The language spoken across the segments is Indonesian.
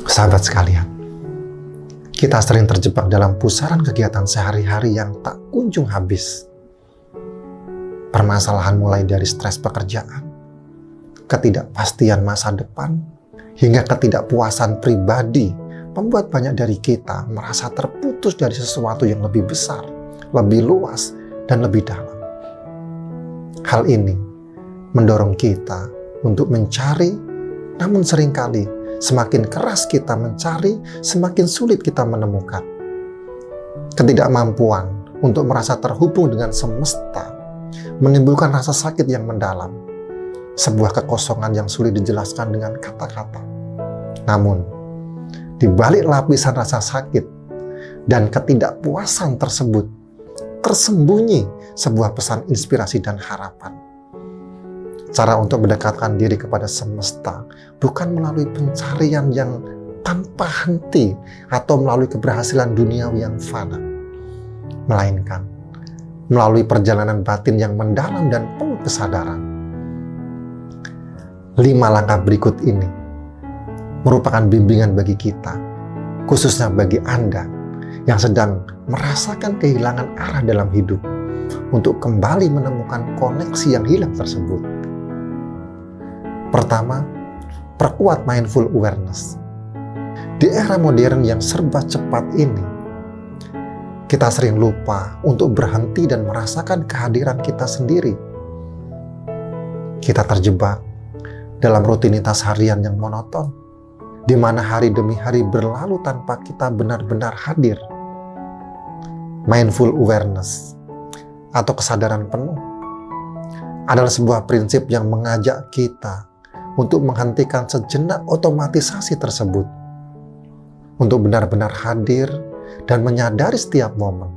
Sahabat sekalian, kita sering terjebak dalam pusaran kegiatan sehari-hari yang tak kunjung habis. Permasalahan mulai dari stres pekerjaan, ketidakpastian masa depan, hingga ketidakpuasan pribadi membuat banyak dari kita merasa terputus dari sesuatu yang lebih besar, lebih luas, dan lebih dalam. Hal ini mendorong kita untuk mencari, namun seringkali semakin keras kita mencari, semakin sulit kita menemukan. Ketidakmampuan untuk merasa terhubung dengan semesta menimbulkan rasa sakit yang mendalam, sebuah kekosongan yang sulit dijelaskan dengan kata-kata. Namun, di balik lapisan rasa sakit dan ketidakpuasan tersebut, tersembunyi sebuah pesan inspirasi dan harapan. Cara untuk mendekatkan diri kepada semesta bukan melalui pencarian yang tanpa henti atau melalui keberhasilan duniawi yang fana, melainkan melalui perjalanan batin yang mendalam dan penuh kesadaran. 5 langkah berikut ini merupakan bimbingan bagi kita, khususnya bagi Anda yang sedang merasakan kehilangan arah dalam hidup, untuk kembali menemukan koneksi yang hilang tersebut. Pertama, perkuat mindful awareness. Di era modern yang serba cepat ini, kita sering lupa untuk berhenti dan merasakan kehadiran kita sendiri. Kita terjebak dalam rutinitas harian yang monoton, di mana hari demi hari berlalu tanpa kita benar-benar hadir. Mindful awareness atau kesadaran penuh adalah sebuah prinsip yang mengajak kita untuk menghentikan sejenak otomatisasi tersebut, untuk benar-benar hadir dan menyadari setiap momen,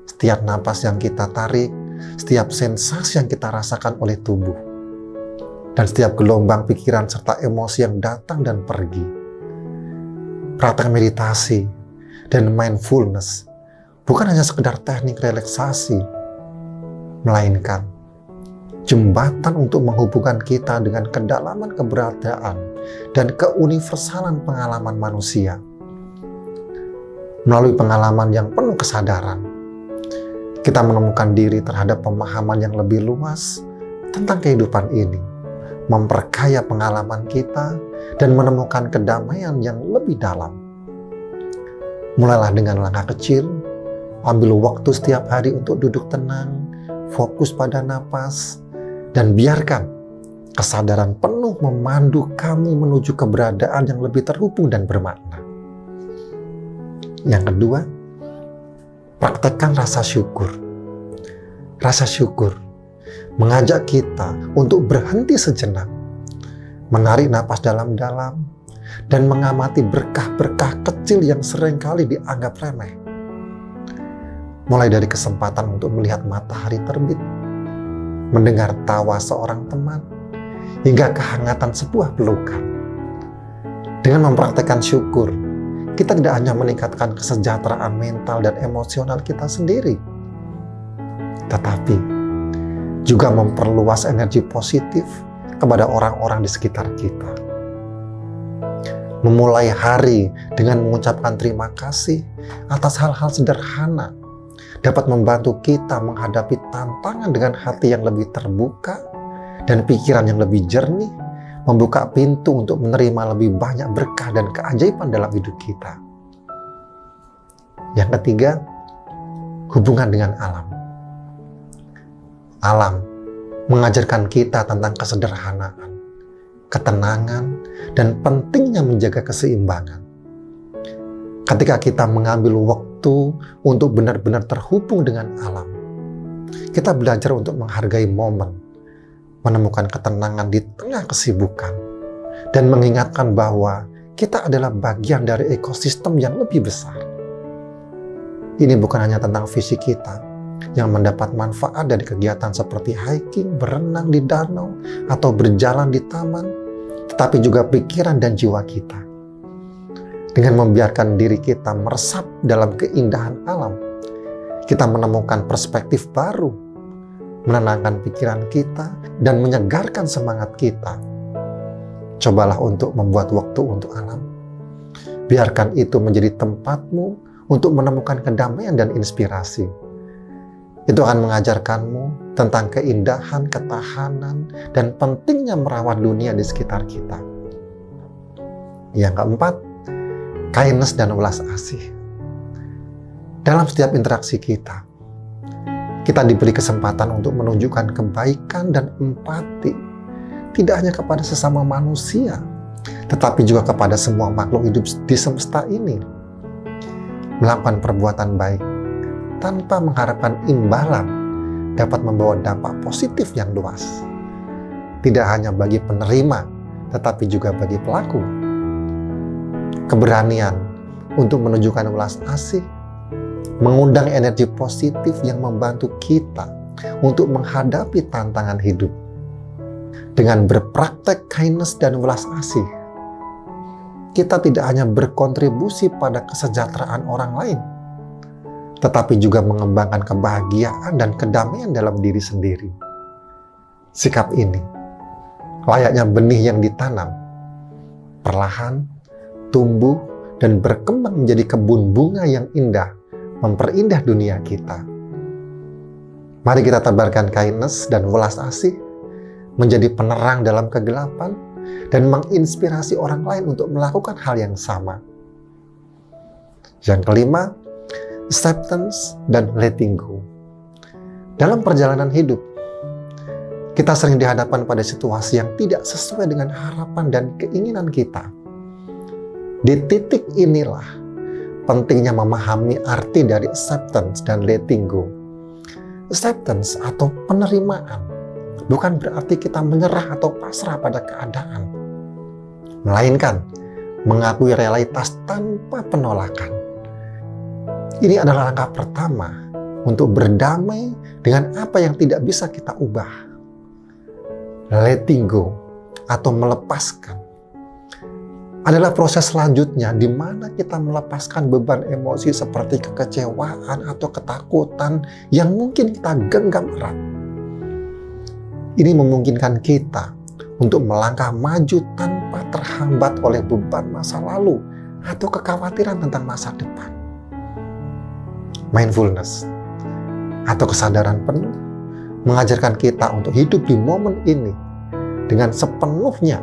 setiap napas yang kita tarik, setiap sensasi yang kita rasakan oleh tubuh, dan setiap gelombang pikiran serta emosi yang datang dan pergi. Praktek meditasi dan mindfulness bukan hanya sekedar teknik relaksasi, melainkan jembatan untuk menghubungkan kita dengan kedalaman keberadaan dan keuniversalan pengalaman manusia. Melalui pengalaman yang penuh kesadaran, kita menemukan diri terhadap pemahaman yang lebih luas tentang kehidupan ini, memperkaya pengalaman kita, dan menemukan kedamaian yang lebih dalam. Mulailah dengan langkah kecil, ambil waktu setiap hari untuk duduk tenang, fokus pada napas, dan biarkan kesadaran penuh memandu kamu menuju keberadaan yang lebih terhubung dan bermakna. Yang kedua, praktekkan rasa syukur. Rasa syukur mengajak kita untuk berhenti sejenak, menarik napas dalam-dalam, dan mengamati berkah-berkah kecil yang seringkali dianggap remeh. Mulai dari kesempatan untuk melihat matahari terbit, mendengar tawa seorang teman, hingga kehangatan sebuah pelukan. Dengan mempraktekkan syukur, kita tidak hanya meningkatkan kesejahteraan mental dan emosional kita sendiri, tetapi juga memperluas energi positif kepada orang-orang di sekitar kita. Memulai hari dengan mengucapkan terima kasih atas hal-hal sederhana dapat membantu kita menghadapi tantangan dengan hati yang lebih terbuka dan pikiran yang lebih jernih, membuka pintu untuk menerima lebih banyak berkah dan keajaiban dalam hidup kita. Yang ketiga, hubungan dengan alam. Alam mengajarkan kita tentang kesederhanaan, ketenangan, dan pentingnya menjaga keseimbangan. Ketika kita mengambil waktu untuk benar-benar terhubung dengan alam, kita belajar untuk menghargai momen, menemukan ketenangan di tengah kesibukan, dan mengingatkan bahwa kita adalah bagian dari ekosistem yang lebih besar. Ini bukan hanya tentang fisik kita yang mendapat manfaat dari kegiatan seperti hiking, berenang di danau, atau berjalan di taman, tetapi juga pikiran dan jiwa kita. Dengan membiarkan diri kita meresap dalam keindahan alam, kita menemukan perspektif baru, menenangkan pikiran kita, dan menyegarkan semangat kita. Cobalah untuk membuat waktu untuk alam. Biarkan itu menjadi tempatmu untuk menemukan kedamaian dan inspirasi. Itu akan mengajarkanmu tentang keindahan, ketahanan, dan pentingnya merawat dunia di sekitar kita. Yang keempat, kindness dan welas asih. Dalam setiap interaksi kita diberi kesempatan untuk menunjukkan kebaikan dan empati, tidak hanya kepada sesama manusia, tetapi juga kepada semua makhluk hidup di semesta ini. Melakukan perbuatan baik tanpa mengharapkan imbalan dapat membawa dampak positif yang luas. Tidak hanya bagi penerima, tetapi juga bagi pelaku. Keberanian untuk menunjukkan welas asih mengundang energi positif yang membantu kita untuk menghadapi tantangan hidup. Dengan berpraktek kindness dan welas asih, kita tidak hanya berkontribusi pada kesejahteraan orang lain, tetapi juga mengembangkan kebahagiaan dan kedamaian dalam diri sendiri. Sikap ini layaknya benih yang ditanam, perlahan tumbuh dan berkembang menjadi kebun bunga yang indah, memperindah dunia kita. Mari kita tebarkan kindness dan welas asih menjadi penerang dalam kegelapan dan menginspirasi orang lain untuk melakukan hal yang sama. Yang kelima, acceptance dan letting go. Dalam perjalanan hidup, kita sering dihadapkan pada situasi yang tidak sesuai dengan harapan dan keinginan kita. Di titik inilah pentingnya memahami arti dari acceptance dan letting go. Acceptance atau penerimaan bukan berarti kita menyerah atau pasrah pada keadaan, melainkan mengakui realitas tanpa penolakan. Ini adalah langkah pertama untuk berdamai dengan apa yang tidak bisa kita ubah. Letting go atau melepaskan adalah proses selanjutnya di mana kita melepaskan beban emosi seperti kekecewaan atau ketakutan yang mungkin kita genggam erat. Ini memungkinkan kita untuk melangkah maju tanpa terhambat oleh beban masa lalu atau kekhawatiran tentang masa depan. Mindfulness atau kesadaran penuh mengajarkan kita untuk hidup di momen ini dengan sepenuhnya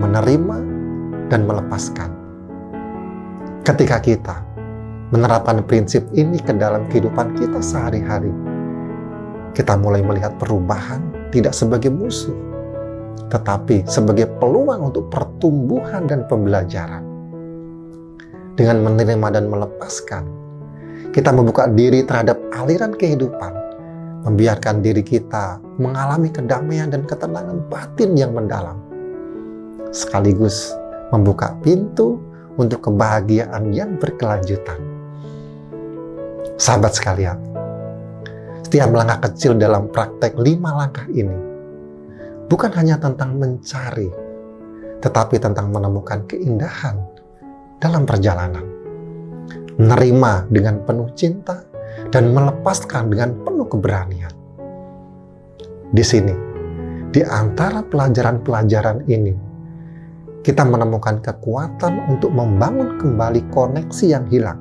menerima dan melepaskan. Ketika kita menerapkan prinsip ini ke dalam kehidupan kita sehari-hari, kita mulai melihat perubahan tidak sebagai musuh, tetapi sebagai peluang untuk pertumbuhan dan pembelajaran. Dengan menerima dan melepaskan, kita membuka diri terhadap aliran kehidupan, membiarkan diri kita mengalami kedamaian dan ketenangan batin yang mendalam, sekaligus membuka pintu untuk kebahagiaan yang berkelanjutan. Sahabat sekalian, setiap langkah kecil dalam praktek 5 langkah ini bukan hanya tentang mencari, tetapi tentang menemukan keindahan dalam perjalanan. Menerima dengan penuh cinta dan melepaskan dengan penuh keberanian. Di sini, di antara pelajaran-pelajaran ini, kita menemukan kekuatan untuk membangun kembali koneksi yang hilang,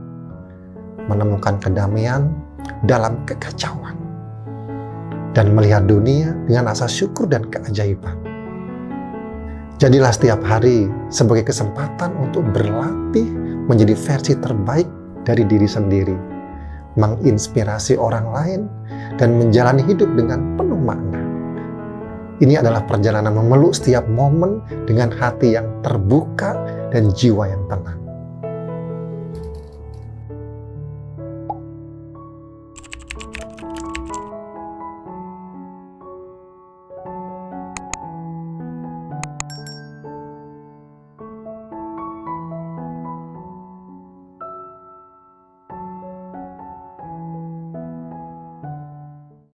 menemukan kedamaian dalam kekacauan, dan melihat dunia dengan rasa syukur dan keajaiban. Jadilah setiap hari sebagai kesempatan untuk berlatih menjadi versi terbaik dari diri sendiri, menginspirasi orang lain, dan menjalani hidup dengan penuh makna. Ini adalah perjalanan memeluk setiap momen dengan hati yang terbuka dan jiwa yang tenang.